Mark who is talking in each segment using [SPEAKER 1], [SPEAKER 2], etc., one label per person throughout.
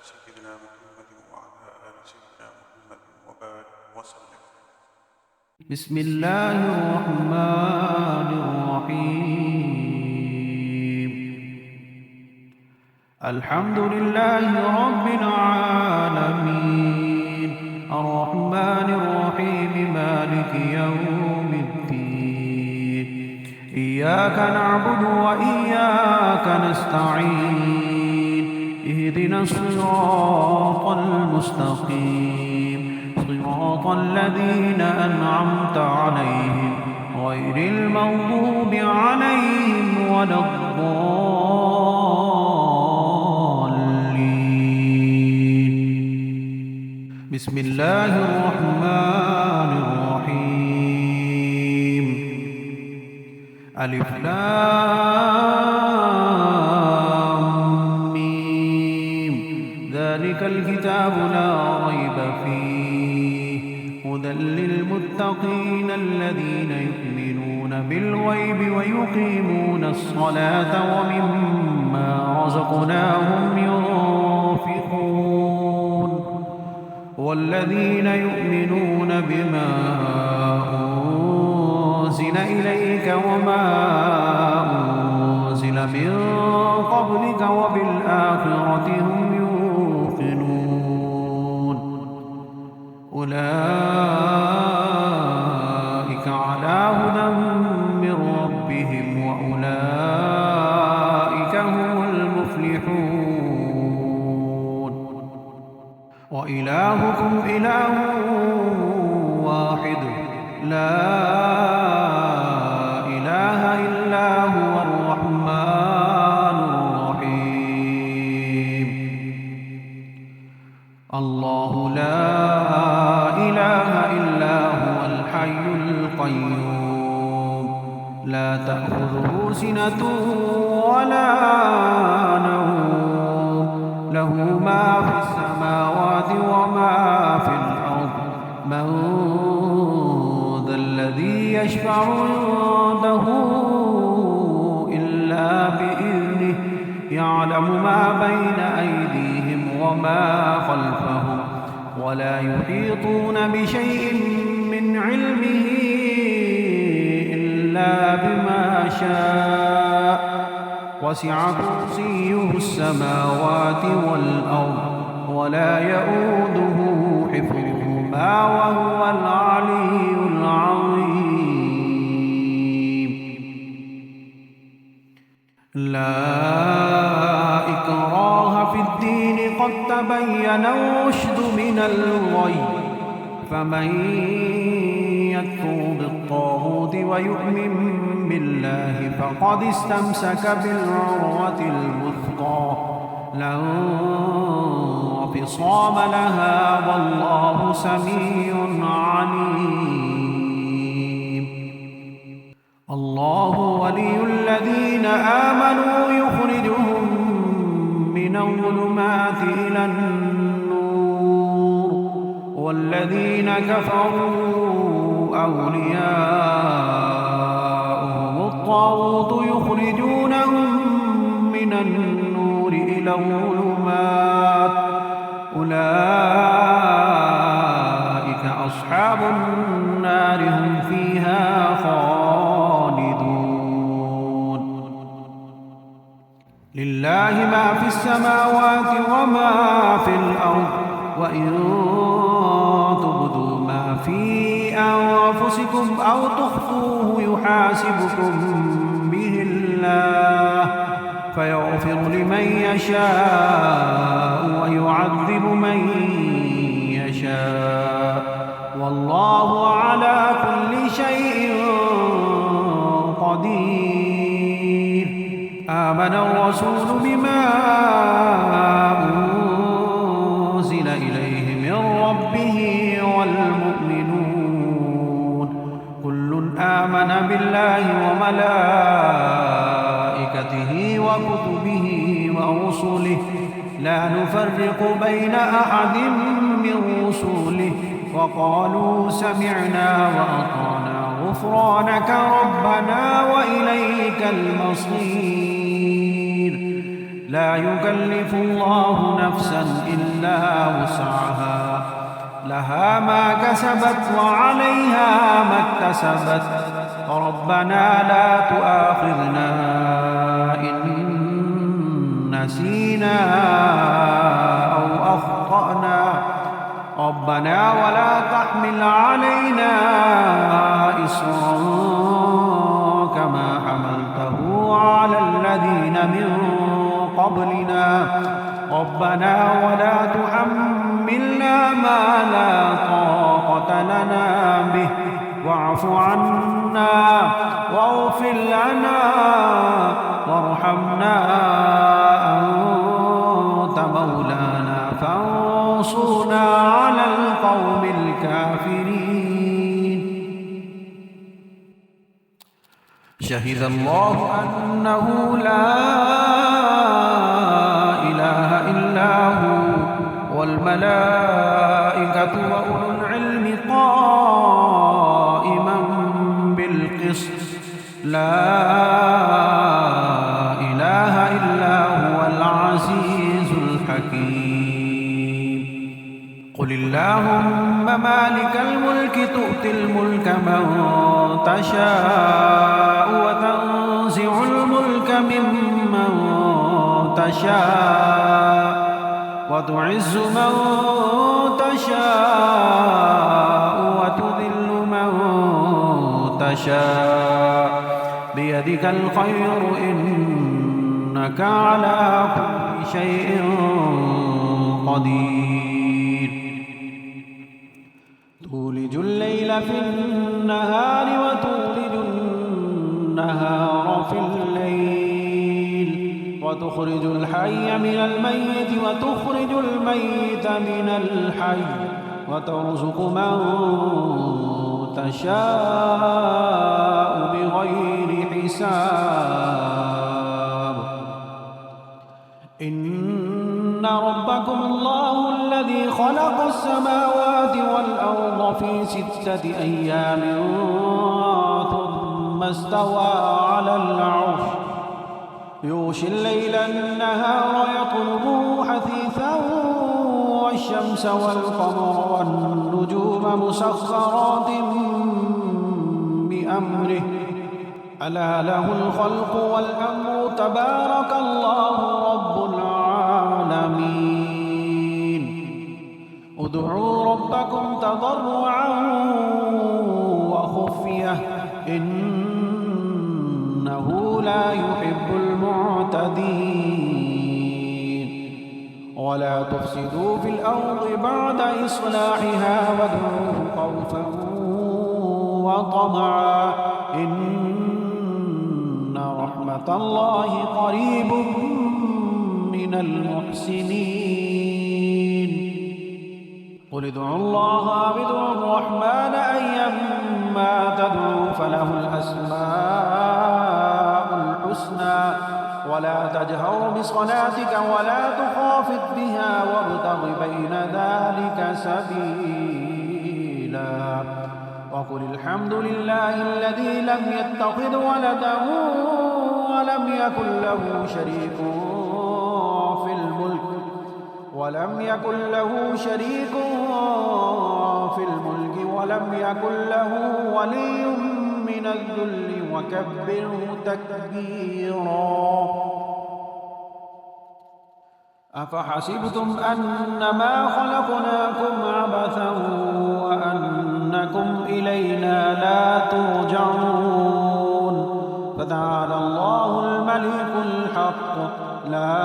[SPEAKER 1] سيدنا محمد وعلى آل سيدنا محمد وبارك وسلم.
[SPEAKER 2] بسم الله الرحمن الرحيم. الحمد لله رب العالمين الرحمن الرحيم مالك يوم الدين. إياك نعبد وإياك نستعين. اهدنا الصراط المستقيم صراط الذين أنعمت عليهم غير المغضوب عليهم ولا الضالين. بسم الله الرحمن الرحيم. ألف لام ميم. ذلك الكتاب لا ريب فيه هدى للمتقين الذين يؤمنون بالغيب ويقيمون الصلاة ومما رزقناهم ينفقون. والذين يؤمنون بما أنزل إليك وما أنزل من قبلك وبالآخرة هم يوقنون. أولئك على هدى من ربهم وأولئك هم المفلحون. وإلهكم إله واحد لا إله إلا هو الرحمن الرحيم. الله لا إله إلا هو الحي القيوم لا تأخذه سنة ولا نوم له ما في السماوات وما في الأرض. من ذا الذي يشفع عنده إلا بإذنه يعلم ما بين أيديهم وما خلفهم ولا يحيطون بشيء من علمه إلا بما شاء. وسع كرسيه السماوات والأرض ولا يؤوده حفظهما وهو العلي العظيم. لا إكراه في الدين قد تبين الرشد من الغي. فمن يكفر بالطاغوت ويؤمن بالله فقد استمسك بالعروة الوثقى لا انفصام لها والله سميع عليم. الله ولي الذين آمنوا يخرجهم من الظلمات إلى النور. والذين كفروا أولياؤهم الطاغوت يخرجونهم من النور إلى الظلمات. أولئك أصحاب النار هم فيها خالدون. لله ما في السماوات وما في الأرض. وإن تبدوا ما في أنفسكم أو تخفوه يحاسبكم به الله فيغفر لمن يشاء ويعذب من يشاء والله على كل شيء قدير. آمن الرسول بما أنزل إليه من ربه والمؤمنون كل آمن بالله وملائكته وكتبه ورسله لا نفرق بين أحد من رسله وقالوا سمعنا وأطعنا غفرانك ربنا وإليك المصير. لا يكلف الله نفسا إلا وسعها لها ما كسبت وعليها ما اكتسبت ربنا لا تؤاخذنا إن نسينا أو أخطأنا ربنا ولا تحمل علينا إصرا كما حملته على الذين من قبلنا ربنا ولا تحملنا ما لا طاقة لنا به واعف عنا واغفر لنا وارحمنا أنت مولانا فانصرنا على القوم الكافرين شهد الله أنه لا إله إلا هو والملائكة وأولو العلم قائما بالقسط لا إله إلا هو العزيز الحكيم قل اللهم مالك الملك تؤتي الملك من تشاء وتنزع الملك ممن تشاء وتعز من تشاء وتذل من تشاء بيدك الخير إنك على كل شيء قدير تولج الليل في النهار وتولج النهار في الليل وتخرج الحي من الميت وتخرج الميت من الحي وترزق من تشاء بغير حساب إن ربكم الله الذي خلق السماوات والأرض في 6 أيام ثم استوى على العرش يغشي الليل النهار يطلبه حثيثا والشمس والقمر والنجوم مسخرات بأمره ألا له الخلق والأمر تبارك الله رب العالمين ادعوا ربكم تضرعا وخفية إنه لا يحب المعتدين ولا تفسدوا في الأرض بعد إصلاحها وادعوه خوفا وطمعا إن رحمة الله قريب من المحسنين قل ادعوا الله أو ادعوا الرحمن أيما تدعوا فله الأسماء الحسنى ولا تجهر بصلاتك ولا تخافت بها وابتغ بين ذلك سبيلا وقل الحمد لله الذي لم يتخذ ولدا ولم يكن له شريك في الملك ولم يكن له ولي من الذل وكبره تكبيرا أفحسبتم أنما خلقناكم عبثا وأنكم إلينا لا ترجعون فتعالى الله الملك الحق لا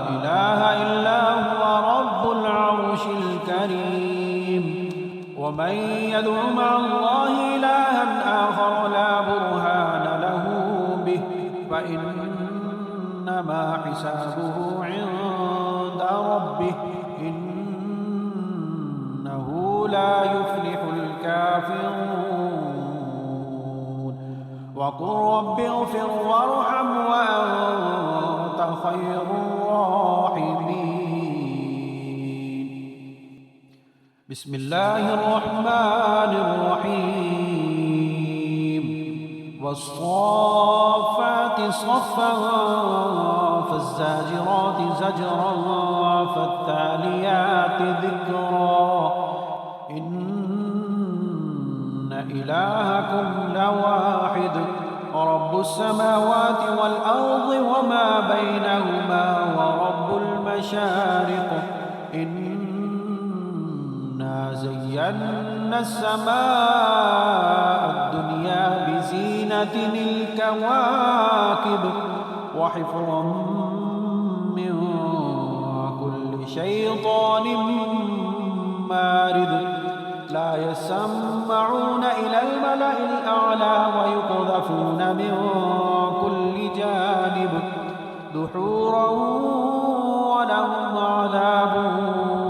[SPEAKER 2] إله إلا هو رب العرش الكريم ومن يدع مع الله إلها آخر لا برهان له به فإنما حسابه عند ربه إنه لا يفلح الكافرون وقل رب اغفر وارحم وأنت خير الراحمين بسم الله الرحمن الرحيم والصافات صفا والزاجرات زجرا فالتاليات ذكرا إن إلهكم لواحد رب السماوات والأرض وما بينهما ورب المشارق إنا زينا السماء الدنيا بزينة الكواكب وحفظا من كل شيطان مارد لا يسمعون إلى الملأ الأعلى ويقذفون من كل جانب دحورا ولهم عذاب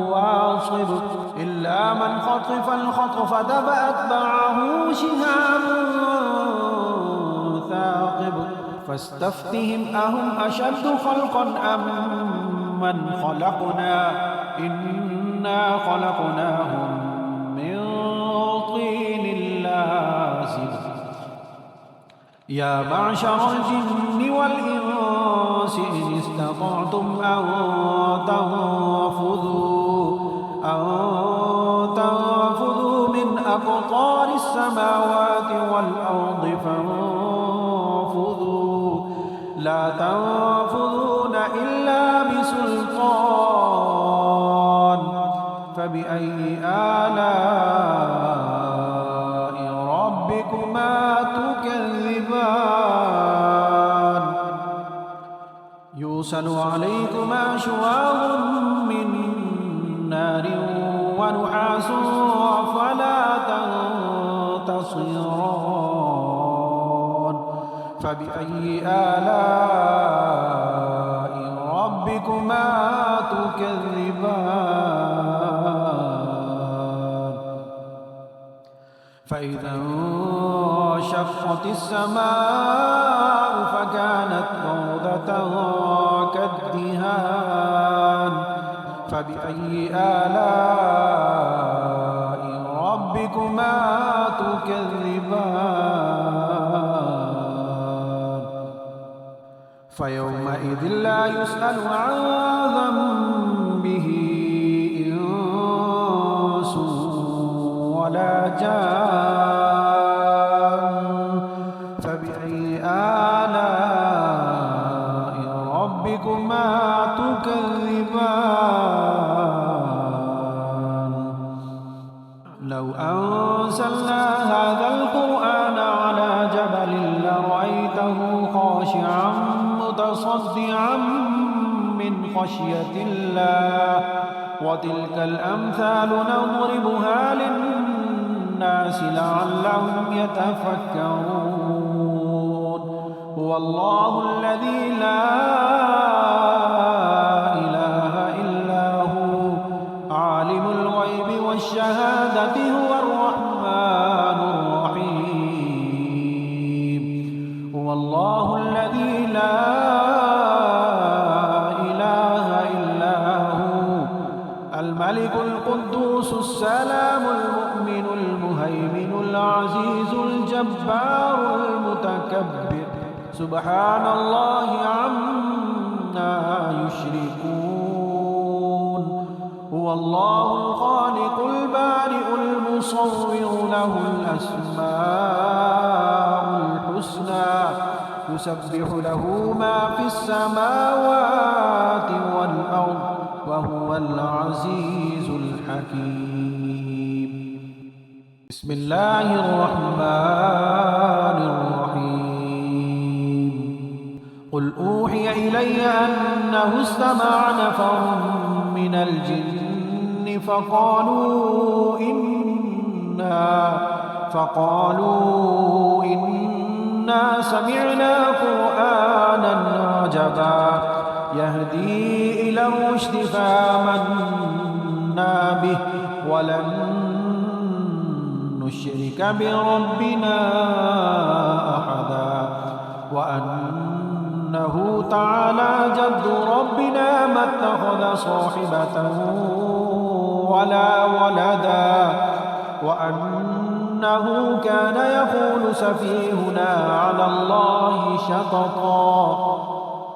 [SPEAKER 2] واصب إلا من خطف الخطفة فأتبعه شهاب ثاقب فاستفتهم أهم أشد خلقا أم من خلقنا إنا خلقناهم من طين لازب يا معشر الجن والإنس إن استطعتم أن تنفذوا من أقطار السماوات والأرض فانفذوا لا تنفذون إلا بسلطان فبأي آلاء ربكما تكذبان يرسل عليكما شواظ من نار ونحاس فلا تنتصران فبأي آلاء ربكما تكذبان فإذا انشقت السماء فكانت موضة كالدهان فبأي آلاء ربكما تكذبان فيومئذ لا يسأل عن ذنبه إنس ولا جان فبأي آلاء ربكما تكذبان لو أنزلنا هذا القرآن على جبل لرأيته خاشعا متصدعا من خشية الله وتلك الأمثال نضربها للناس لعلهم يتفكرون هو الله الذي لا إله إلا هو عالم الغيب والشهادة هو الرحمن الرحيم هو الله الذي لا إله إلا هو الملك القدوس السلام المؤمن المهيمن العزيز الجبار المتكبر سبحان الله عما يشركون هو الله الخالق البارئ المصور له الأسماء الحسنى يسبح له ما في السماوات والأرض وهو العزيز الحكيم بسم الله الرحمن الرحيم قل أوحي إلي أنه استمع نفر من الجن فقالوا إنا سمعنا قرآنا عجبا يهدي إلى الرشد فآمنا به ولن نشرك بربنا أحدا وأنه تعالى جد ربنا ما اتخذ صاحبة ولا ولدا وأنه كان يقول سفيهنا على الله شططا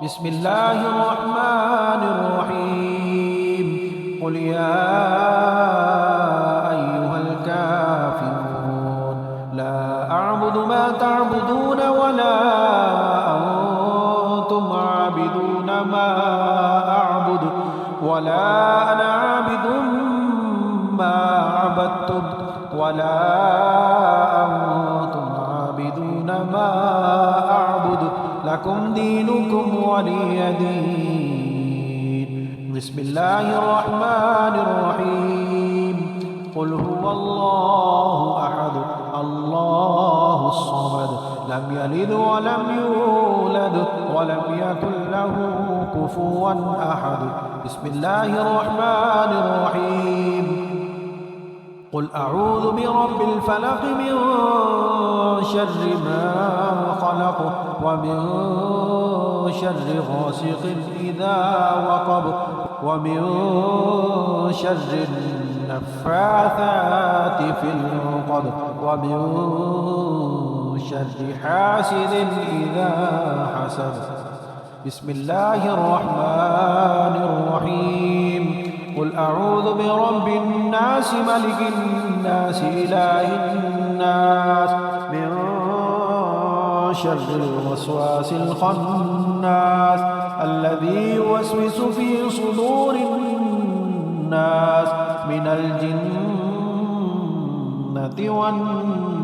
[SPEAKER 2] بسم الله الرحمن الرحيم قل يا أيها الكافرون لا أعبد ما تعبدون ولا أنتم عابدون ما أعبد ولا أنا عابد ما عبدتم ولا أنتم عابدون ما أعبد لكم دينكم ولي دين بسم الله الرحمن الرحيم قل هو الله أحد الله الصمد لم يلد ولم يولد ولم يكن له كفوا أحد بسم الله الرحمن الرحيم قل أعوذ برب الفلق من شر ما خلق ومن شر غاسق إذا وقب ومن شر النفاثات في العقد ومن شر حاسد إذا حسد بسم الله الرحمن الرحيم قل أعوذ برب الناس ملك الناس إله الناس من شر الوسواس الخناس الذي يوسوس في صدور الناس من الجنة والناس